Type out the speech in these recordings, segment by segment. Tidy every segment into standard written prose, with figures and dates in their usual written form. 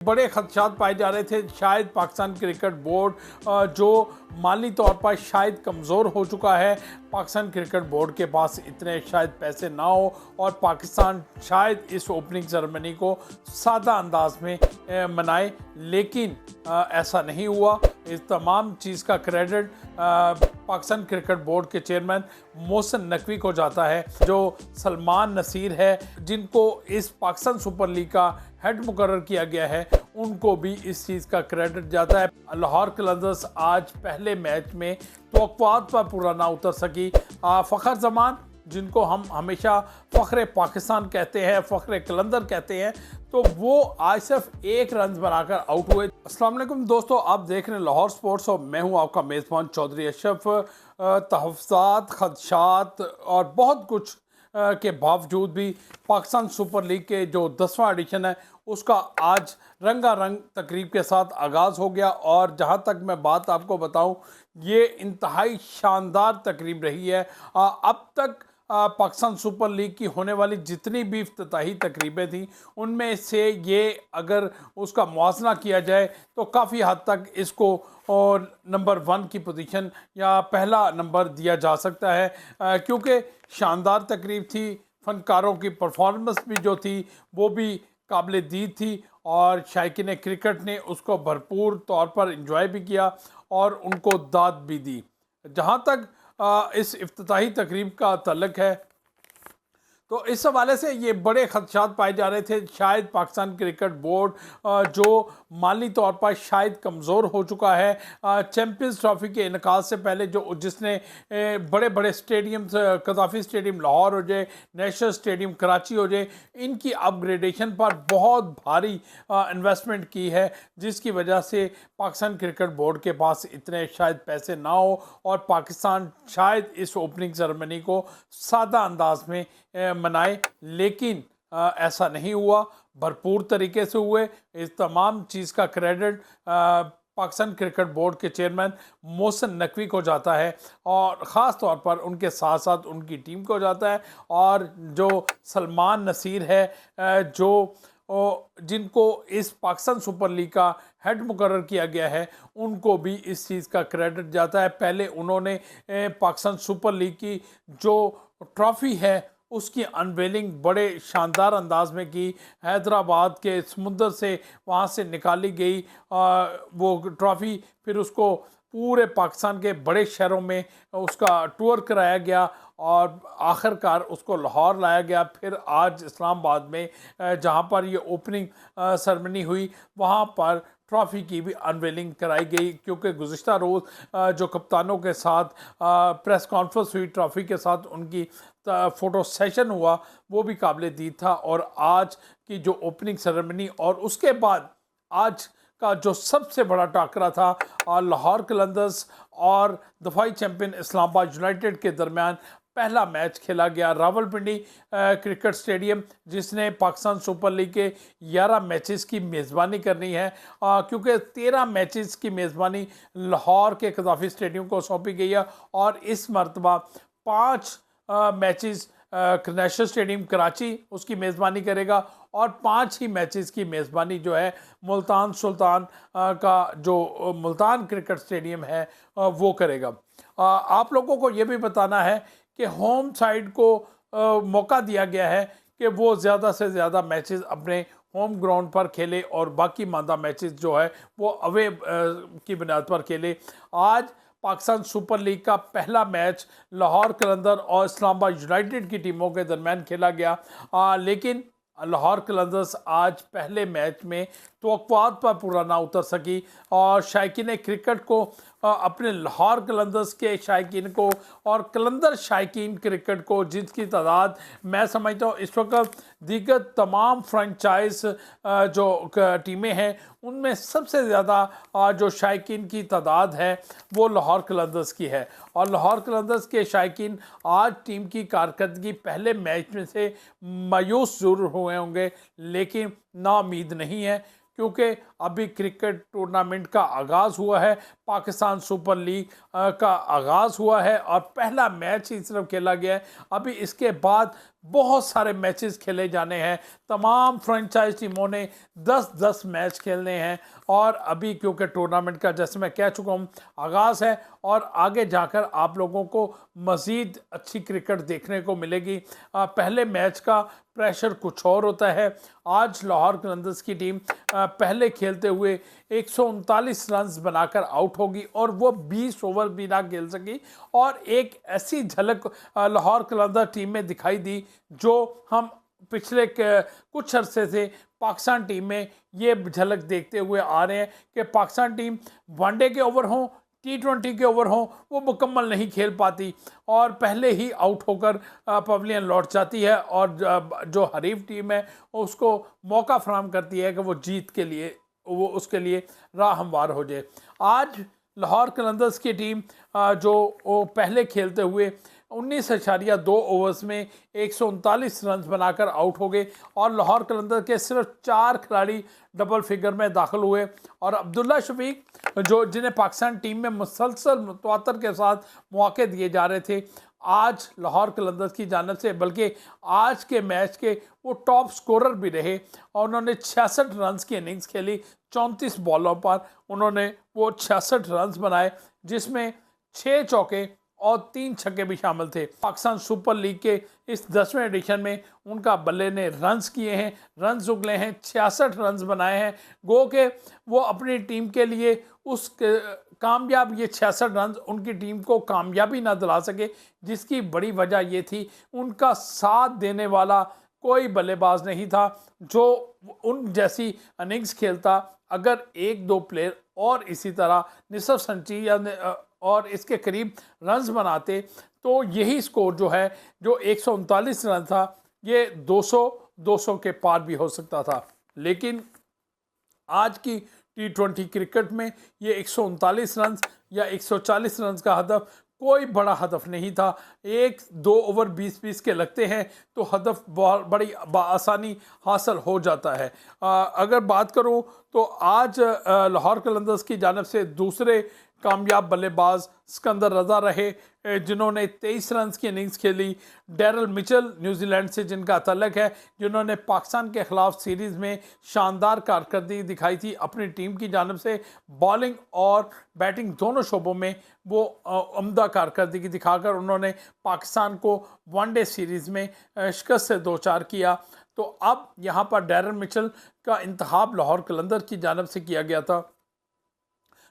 बड़े खदशात पाए जा रहे थे शायद पाकिस्तान क्रिकेट बोर्ड जो माली तौर पर शायद कमज़ोर हो चुका है। पाकिस्तान क्रिकेट बोर्ड के पास इतने शायद पैसे ना हो और पाकिस्तान शायद इस ओपनिंग सेरेमनी को सादा अंदाज में मनाए, लेकिन ऐसा नहीं हुआ। इस तमाम चीज़ का क्रेडिट पाकिस्तान क्रिकेट बोर्ड के चेयरमैन मोहसिन नकवी को जाता है, जो सलमान नसीर है जिनको इस पाकिस्तान सुपर लीग का हेड मुकर्रर किया गया है, उनको भी इस चीज़ का क्रेडिट जाता है। लाहौर कलंदर्स आज पहले मैच में तवक्कुआत पर पूरा ना उतर सकी। फ़खर जमान, जिनको हम हमेशा फ़ख्र पाकिस्तान कहते हैं, फ़ख्र कलंदर कहते हैं, तो वो आज सिर्फ 1 रन बनाकर आउट हुए। अस्सलाम वालेकुम दोस्तों, आप देख रहे हैं लाहौर स्पोर्ट्स और मैं हूं आपका मेज़बान चौधरी अशरफ। तहफ़्फ़ुज़ात, ख़दशात और बहुत कुछ के बावजूद भी पाकिस्तान सुपर लीग के जो 10वां एडिशन है उसका आज रंगारंग तकरीब के साथ आगाज़ हो गया। और जहां तक मैं बात आपको बताऊं, ये इंतहाई शानदार तकरीब रही है। अब तक पाकिस्तान सुपर लीग की होने वाली जितनी भी इफ्तिताही तकरीबें थी, उनमें से ये अगर उसका मुआवजा किया जाए तो काफ़ी हद तक इसको और नंबर 1 की पोजीशन या पहला नंबर दिया जा सकता है, क्योंकि शानदार तकरीब थी। फ़नकारों की परफॉर्मेंस भी जो थी वो भी काबिल दीद थी और शायकीन क्रिकेट ने उसको भरपूर तौर पर इंजॉय भी किया और उनको दाद भी दी। जहाँ तक इस इफ्तिताही तकरीब का तल्लुक़ है, तो इस हवाले से ये बड़े खदशात पाए जा रहे थे शायद पाकिस्तान क्रिकेट बोर्ड जो माली तौर पर शायद कमज़ोर हो चुका है। चैम्पियंस ट्रॉफ़ी के इनकाद से पहले जिसने बड़े बड़े स्टेडियम्स, कदाफ़ी स्टेडियम लाहौर हो जाए, नेशनल स्टेडियम कराची हो जाए, इनकी अपग्रेडेशन पर बहुत भारी इन्वेस्टमेंट की है, जिसकी वजह से पाकिस्तान क्रिकेट बोर्ड के पास इतने शायद पैसे ना हो और पाकिस्तान शायद इस ओपनिंग सेरेमनी को सादा अंदाज में मनाए, लेकिन ऐसा नहीं हुआ। भरपूर तरीके से हुए। इस तमाम चीज़ का क्रेडिट पाकिस्तान क्रिकेट बोर्ड के चेयरमैन मोहसिन नकवी को जाता है और ख़ास तौर पर उनके साथ साथ उनकी टीम को जाता है। और जो सलमान नसीर है, जो जिनको इस पाकिस्तान सुपर लीग का हेड मुकर्रर किया गया है, उनको भी इस चीज़ का क्रेडिट जाता है। पहले उन्होंने पाकिस्तान सुपर लीग की जो ट्रॉफ़ी है उसकी अनवेलिंग बड़े शानदार अंदाज में की। हैदराबाद के समुंदर से वहाँ से निकाली गई वो ट्रॉफ़ी, फिर उसको पूरे पाकिस्तान के बड़े शहरों में उसका टूर कराया गया और आखिरकार उसको लाहौर लाया गया। फिर आज इस्लामाबाद में जहाँ पर ये ओपनिंग सेरेमनी हुई, वहाँ पर ट्रॉफ़ी की भी अनवेलिंग कराई गई, क्योंकि गुज़िश्ता रोज़ जो कप्तानों के साथ प्रेस कॉन्फ्रेंस हुई, ट्रॉफ़ी के साथ उनकी फ़ोटो सेशन हुआ, वो भी काबिल दीद था। और आज की जो ओपनिंग सेरेमनी और उसके बाद आज का जो सबसे बड़ा टाकरा था लाहौर कलंदर्स और दफाई चैम्पियन इस्लामाबाद यूनाइटेड के दरमियान पहला मैच खेला गया रावलपिंडी क्रिकेट स्टेडियम, जिसने पाकिस्तान सुपर लीग के 11 मैचेस की मेज़बानी करनी है, क्योंकि 13 मैचेस की मेज़बानी लाहौर के कदाफ़ी स्टेडियम को सौंपी गई है और इस मरतबा 5 मैचेस नेशनल स्टेडियम कराची उसकी मेज़बानी करेगा और 5 ही मैचेस की मेज़बानी जो है मुल्तान सुल्तान का जो मुल्तान क्रिकेट स्टेडियम है वो करेगा। आप लोगों को ये भी बताना है कि होम साइड को मौका दिया गया है कि वो ज़्यादा से ज़्यादा मैचेस अपने होम ग्राउंड पर खेले और बाकी मांदा मैचेस जो है वो अवे की बुनियाद पर खेले। आज पाकिस्तान सुपर लीग का पहला मैच लाहौर कलंदर और इस्लामाबाद यूनाइटेड की टीमों के दरमियान खेला गया, लेकिन लाहौर कलंदर्स आज पहले मैच में तवक्कुआत पर पूरा ना उतर सकी और शायकीन क्रिकेट को, अपने लाहौर कलंदर्स के शायकीन को और कलंदर शायकीन क्रिकेट को, जिसकी तादाद मैं समझता हूँ इस वक्त दीगर तमाम फ्रेंचाइज जो टीमें हैं उनमें सबसे ज़्यादा जो शायकीन की तादाद है वो लाहौर कलंदर्स की है। और लाहौर कलंदर्स के शायकीन आज टीम की कारकर्दगी पहले मैच में से मायूस ज़रूर हुए होंगे, लेकिन नाउम्मीद नहीं है, क्योंकि अभी क्रिकेट टूर्नामेंट का आगाज़ हुआ है, पाकिस्तान सुपर लीग का आगाज़ हुआ है और पहला मैच ही सिर्फ खेला गया है। अभी इसके बाद बहुत सारे मैचेस खेले जाने हैं। तमाम फ्रेंचाइज टीमों ने 10-10 मैच खेलने हैं और अभी क्योंकि टूर्नामेंट का, जैसे मैं कह चुका हूँ, आगाज़ है और आगे जाकर आप लोगों को मज़ीद अच्छी क्रिकेट देखने को मिलेगी। पहले मैच का प्रेशर कुछ और होता है। आज लाहौर कलंदर्स की टीम पहले खेलते हुए 139 रन्स बनाकर आउट होगी और वो 20 ओवर भी ना खेल सकी और एक ऐसी झलक लाहौर कलंदर टीम में दिखाई दी जो हम पिछले कुछ अरसे से पाकिस्तान टीम में ये झलक देखते हुए आ रहे हैं कि पाकिस्तान टीम वनडे के ओवर हों, T20 के ओवर हों, वो मुकम्मल नहीं खेल पाती और पहले ही आउट होकर पवेलियन लौट जाती है और जो हरीफ टीम है उसको मौका फराहम करती है कि वो जीत के लिए वो उसके लिए राह हमवार हो जाए। आज लाहौर कलंदर्स की टीम जो वो पहले खेलते हुए 19.2 ओवर्स में 139 रन बनाकर आउट हो गए और लाहौर कलंदर के सिर्फ 4 खिलाड़ी डबल फिगर में दाखिल हुए और अब्दुल्ला शफीक जो जिन्हें पाकिस्तान टीम में मुसलसल मुतवातर के साथ मौके दिए जा रहे थे, आज लाहौर कलंदर्स की जानिब से, बल्कि आज के मैच के वो टॉप स्कोरर भी रहे और उन्होंने 66 रन की इनिंग्स खेली। 34 बॉलों पर उन्होंने वो 66 रन बनाए जिसमें 6 चौके और 3 छक्के भी शामिल थे। पाकिस्तान सुपर लीग के इस 10वें एडिशन में उनका बल्ले ने रन्स किए हैं, रन्स उगले हैं, 66 रन्स बनाए हैं। गो के वो अपनी टीम के लिए उस कामयाब ये 66 रन उनकी टीम को कामयाबी ना दिला सके, जिसकी बड़ी वजह ये थी उनका साथ देने वाला कोई बल्लेबाज नहीं था जो उन जैसी इनिंग्स खेलता। अगर 1-2 प्लेयर और इसी तरह निसफ संची या और इसके करीब रन्स बनाते तो यही स्कोर जो है, जो 139 रन था, ये 200 के पार भी हो सकता था। लेकिन आज की T20 क्रिकेट में ये 139 रन या 140 रन का हदफ कोई बड़ा हदफ नहीं था। 1-2 ओवर 20-20 के लगते हैं तो हदफ बहुत बड़ी आसानी हासिल हो जाता है। अगर बात करूं तो आज लाहौर कलंदर्स की जानिब से दूसरे कामयाब बल्लेबाज सिकंदर रजा रहे जिन्होंने 23 रन की इनिंग्स खेली। डैरल मिचेल न्यूजीलैंड से जिनका तल्लक है, जिन्होंने पाकिस्तान के ख़िलाफ़ सीरीज़ में शानदार कारकर्दगी दिखाई थी अपनी टीम की जानिब से। बॉलिंग और बैटिंग दोनों शोबों में वो उम्दा कारकर्दगी दिखाकर उन्होंने पाकिस्तान को वनडे सीरीज़ में शिकस्त से दो चार किया। तो अब यहाँ पर डैरल मिचेल का इंतखाब लाहौर कलंदर की जानिब से किया गया था,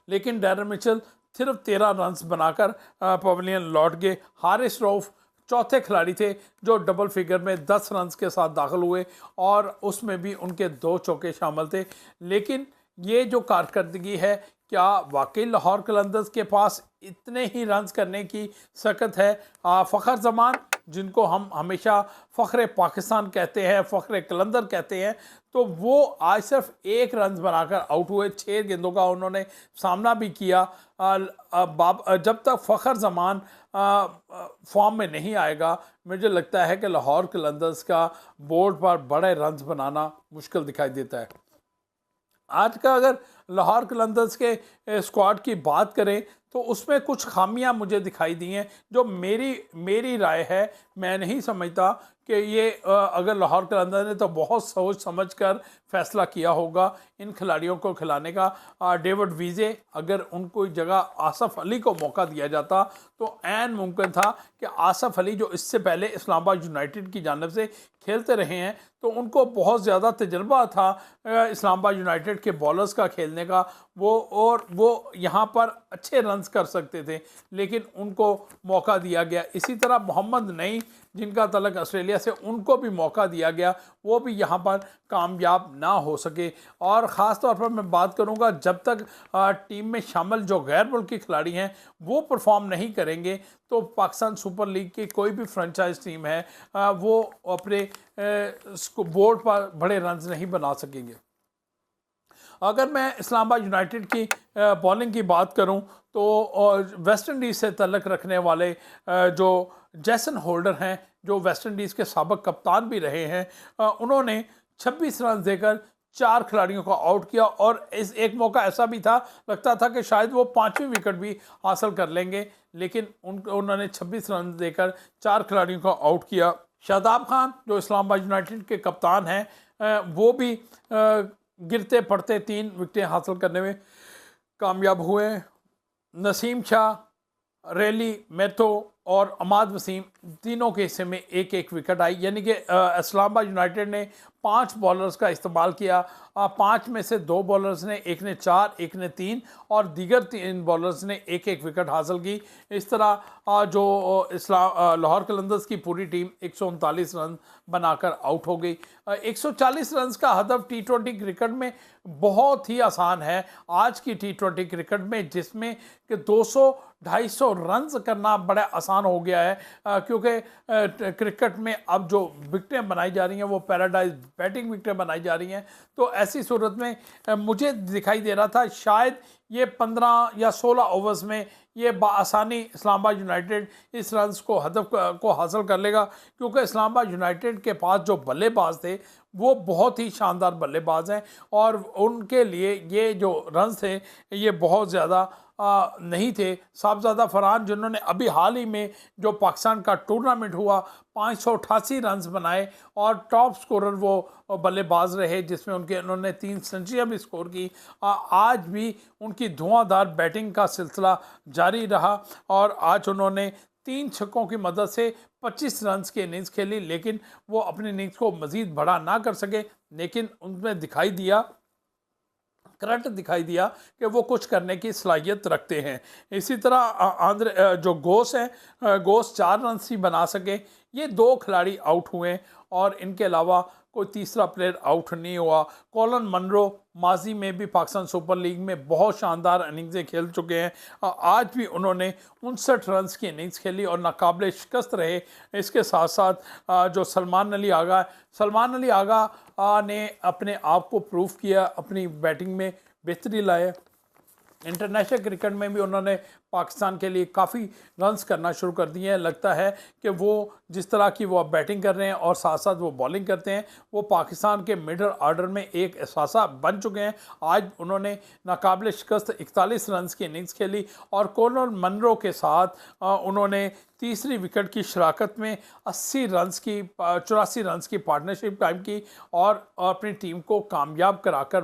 लेकिन डैरल मिचेल सिर्फ 13 रन्स बनाकर पवेलियन लौट गए। हारिस रऊफ चौथे खिलाड़ी थे जो डबल फिगर में 10 रन्स के साथ दाखिल हुए और उसमें भी उनके 2 चौके शामिल थे। लेकिन ये जो कारकर्दगी है, क्या वाकई लाहौर कलंदर्स के पास इतने ही रन्स करने की सकत है? फ़खर जमान, जिनको हम हमेशा फ़ख्र पाकिस्तान कहते हैं, फ़ख्र कलंदर कहते हैं, तो वो आज सिर्फ 1 रन बनाकर आउट हुए। 6 गेंदों का उन्होंने सामना भी किया। जब तक फ़खर जमान फॉर्म में नहीं आएगा, मुझे लगता है कि लाहौर कलंदर्स का बोर्ड पर बड़े रन्स बनाना मुश्किल दिखाई देता है। आज का अगर लाहौर कलंदर्स के स्क्वाड की बात करें तो उसमें कुछ खामियां मुझे दिखाई दी हैं जो मेरी राय है। मैं नहीं समझता कि ये अगर लाहौर कलंदर ने तो बहुत सोच समझ कर फैसला किया होगा इन खिलाड़ियों को खिलाने का। डेविड वीजे, अगर उनको जगह आसफ़ अली को मौका दिया जाता तो ऐन मुमकिन था कि आसफ़ अली जो इससे पहले इस्लामाबाद यूनाइटेड की जानिब से खेलते रहे हैं तो उनको बहुत ज़्यादा तजर्बा था इस्लामाबाद यूनाइटेड के बॉलर्स का खेलने का, वो यहाँ पर अच्छे रन्स कर सकते थे, लेकिन उनको मौका दिया गया। इसी तरह मोहम्मद नईम, जिनका तलक ऑस्ट्रेलिया से, उनको भी मौका दिया गया, वो भी यहाँ पर कामयाब ना हो सके। और ख़ास तौर पर मैं बात करूँगा, जब तक टीम में शामिल जो गैर मुल्की खिलाड़ी हैं वो परफॉर्म नहीं करेंगे तो पाकिस्तान सुपर लीग की कोई भी फ्रेंचाइज टीम है वो अपने बोर्ड पर बड़े रन्स नहीं बना सकेंगे। अगर मैं इस्लामाबाद यूनाइटेड की बॉलिंग की बात करूं तो वेस्ट इंडीज़ से तल्लक रखने वाले जो जैसन होल्डर हैं, जो वेस्ट इंडीज़ के साबिक कप्तान भी रहे हैं, उन्होंने 26 रन देकर 4 खिलाड़ियों को आउट किया और इस एक मौका ऐसा भी था, लगता था कि शायद वो 5वीं विकेट भी हासिल कर लेंगे, लेकिन उन्होंने 26 रन देकर 4 खिलाड़ियों को आउट किया। शादाब खान जो इस्लामाबाद यूनाइटेड के कप्तान हैं वो भी गिरते पड़ते 3 विकेटें हासिल करने में कामयाब हुए। नसीम शाह, रेली मैथो और अमाद वसीम तीनों के हिस्से में 1-1 विकेट आई, यानी कि इस्लामाबाद यूनाइटेड ने 5 बॉलर्स का इस्तेमाल किया। 5 में से 2 बॉलर्स ने, एक ने 4, एक ने 3 और दीगर 3 बॉलर्स ने 1-1 विकेट हासिल की। इस तरह जो लाहौर कलंदर्स की पूरी टीम 139 रन बनाकर आउट हो गई। 140 रन का हदफ T20 क्रिकेट में बहुत ही आसान है आज की T20 क्रिकेट में, जिसमें कि 200-250 रन करना बड़ा आसान हो गया है, क्योंकि क्रिकेट में अब जो विकेटें बनाई जा रही हैं वो पैराडाइज बैटिंग विकेटें बनाई जा रही हैं। तो ऐसी सूरत में मुझे दिखाई दे रहा था शायद ये 15 या 16 ओवर्स में ये आसानी इस्लामाबाद यूनाइटेड इस रन्स को हदफ को हासिल कर लेगा, क्योंकि इस्लामाबाद यूनाइटेड के पास जो बल्लेबाज थे वो बहुत ही शानदार बल्लेबाज हैं और उनके लिए ये जो रन्स थे ये बहुत ज़्यादा नहीं थे। साहबजादा फरहान जिन्होंने अभी हाल ही में जो पाकिस्तान का टूर्नामेंट हुआ 588 रन्स बनाए और टॉप स्कोरर वो बल्लेबाज रहे, जिसमें उन्होंने 3 सेंचुरियाँ भी स्कोर की। आज भी उनकी धुआंधार बैटिंग का सिलसिला जारी रहा और आज उन्होंने 3 छक्कों की मदद से 25 रन्स की इनिंग्स खेली, लेकिन वो अपनी इनिंग्स को मज़ीद बड़ा ना कर सके। लेकिन उनमें करंट दिखाई दिया कि वो कुछ करने की सलाहियत रखते हैं। इसी तरह जो गोस हैं, गोस 4 रन ही बना सके। ये 2 खिलाड़ी आउट हुए और इनके अलावा कोई तीसरा प्लेयर आउट नहीं हुआ। कॉलन मनरो माजी में भी पाकिस्तान सुपर लीग में बहुत शानदार इनिंग्सें खेल चुके हैं। आज भी उन्होंने 59 रन की इनिंग्स खेली और नाकाबिले शिकस्त रहे। इसके साथ साथ जो सलमान अली आगा ने अपने आप को प्रूव किया, अपनी बैटिंग में बेहतरी लाए। इंटरनेशनल क्रिकेट में भी उन्होंने पाकिस्तान के लिए काफ़ी रन्स करना शुरू कर दिए हैं। लगता है कि वो जिस तरह की वो बैटिंग कर रहे हैं और साथ साथ वो बॉलिंग करते हैं, वो पाकिस्तान के मिडल आर्डर में एक एहसासा बन चुके हैं। आज उन्होंने नाकाबिले शिकस्त 41 रन की इनिंग्स खेली और कॉलन मनरो के साथ उन्होंने तीसरी विकेट की शराकत में 84 रन की पार्टनरशिप कायम की और अपनी टीम को कामयाब कराकर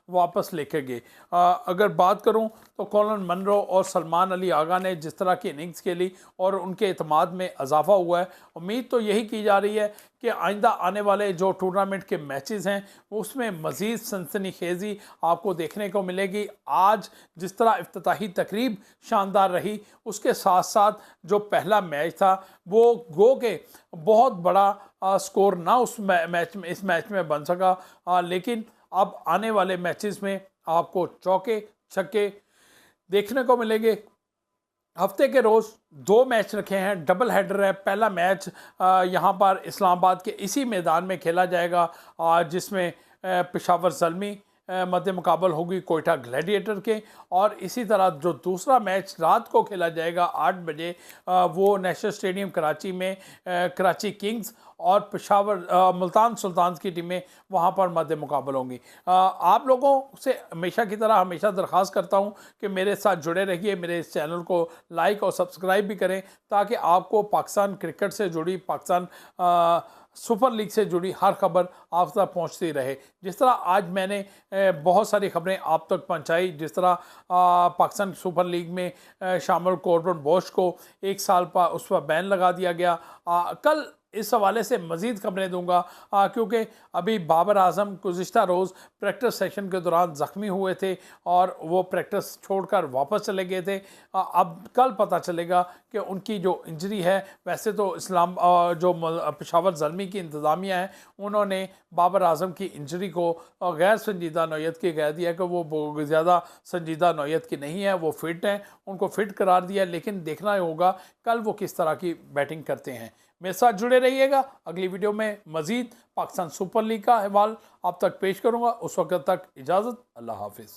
वापस लेकर गए। अगर बात करूं तो कॉलन मनरो और सलमान अली आगा ने जिस तरह की इनिंग्स खेली और उनके एतमाद में इजाफा हुआ है। उम्मीद तो यही की जा रही है कि आइंदा आने वाले जो टूर्नामेंट के मैचेस हैं उसमें मज़ीद सनसनीखेज़ी आपको देखने को मिलेगी। आज जिस तरह इफ्तिताही तकरीब शानदार रही, उसके साथ साथ जो पहला मैच था वो गो के बहुत बड़ा स्कोर ना इस मैच में बन सका, लेकिन अब आने वाले मैचेस में आपको चौके छक्के देखने को मिलेंगे। हफ्ते के रोज़ 2 मैच रखे हैं, डबल हेडर है। पहला मैच यहाँ पर इस्लामाबाद के इसी मैदान में खेला जाएगा, जिसमें पेशावर ज़ल्मी मध्य मुकाबल होगी कोयटा ग्लैडिएटर के। और इसी तरह जो दूसरा मैच रात को खेला जाएगा 8 बजे, वो नेशनल स्टेडियम कराची में कराची किंग्स और पेशावर मुल्तान सुल्तान्स की टीमें वहाँ पर मध्य मुकाबल होंगी। आप लोगों से हमेशा की तरह हमेशा दरख्वास्त करता हूँ कि मेरे साथ जुड़े रहिए, मेरे इस चैनल को लाइक और सब्सक्राइब भी करें, ताकि आपको पाकिस्तान क्रिकेट से जुड़ी, पाकिस्तान सुपर लीग से जुड़ी हर खबर आप तक पहुंचती रहे। जिस तरह आज मैंने बहुत सारी खबरें आप तक पहुंचाई, जिस तरह पाकिस्तान सुपर लीग में शामिल कॉर्बन बोश को 1 साल पर उस पर बैन लगा दिया गया। कल इस हवाले से मज़ीद खबरें दूंगा, क्योंकि अभी बाबर आजम गुज़िश्ता रोज़ प्रैक्टिस सेशन के दौरान ज़ख्मी हुए थे और वो प्रैक्टिस छोड़कर वापस चले गए थे। अब कल पता चलेगा कि उनकी जो इंजरी है, वैसे तो जो पेशावर ज़ल्मी की इंतज़ामिया है उन्होंने बाबर आजम की इंजरी को गैर संजीदा नौयत की कह दिया कि वो ज़्यादा संजीदा नौयत की नहीं है, वो फिट हैं, उनको फिट करार दिया। लेकिन देखना होगा कल वो किस तरह की बैटिंग करते हैं। मेरे साथ जुड़े रहिएगा। अगली वीडियो में मज़ीद पाकिस्तान सुपर लीग का अहवाल आप तक पेश करूँगा। उस वक्त तक इजाज़त, अल्लाह हाफिज़।